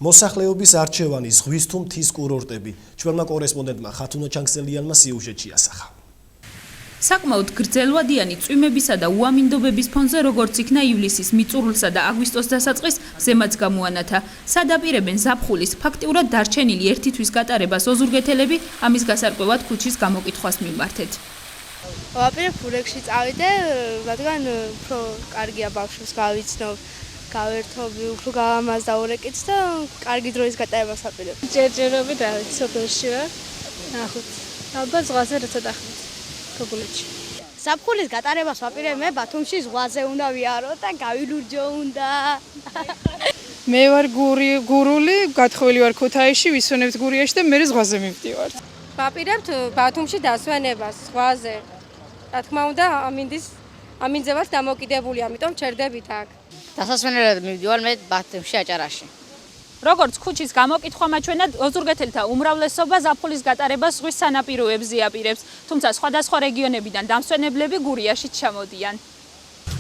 მოსახლეობის არჩევანი ზღვის თუ მთის კურორტები. ჩვენმა კორესპონდენტმა ხათუნა ჩანგსელიანმა სიუჟეტში ასახა. საკმაოდ გრძელვადიანი წვიმებისა და უამინდობების ფონზე როგორც იქნა ივლისის მიწურულსა და აგვისტოს დასაწყის ზემაც გამოანათა. სადაპირებენ ზაფხულის ფაქტიურად დარჩენილი ერთი თვის გატარებას ოზურგეთელები ამის გასარკვევად ქუჩის გამოკითხვას მიმართეთ. ვაპირებ ფურექში წავიდე, რადგან უფრო კარგია ბავშვებს გავიცნობ, გავერთობი, უფრო გავამაზდა ურეკიც და კარგი დროის გატარებას ვაპირებ. ჯერჯერობით დავით სოფელში ვარ. ნახოთ. ალბათ ზღვაზე როცა დახმით. გოგულეთში. ზაფხულის გატარებას ვაპირებ მე ბათუმში ზღვაზე უნდა ვიარო და გავილურჯო უნდა. მე ვარ გურული, გათხოვილი ვარ ქუთაისში, ვისვენებთ გურიაში და მე ზღვაზე მივდივარ. ვაპირებთ ბათუმში დასვენებას ზღვაზე. რა თქმა უნდა, ამინდზე ვარ დამოკიდებული, ამიტომ ჩერდებით აქ. დასასვენებლად მივდივარ მე ბათუმში აჭარაში. როგორც ქუჩის გამოკითხვა მაჩვენად, ოზურგეთელთა უმრავლესობა ზაფხულის გატარებას ზღვის სანაპიროებზე აპირებს, თუმცა სხვადასხვა რეგიონებიდან დამსვენებლები გურიაში ჩამოდიან.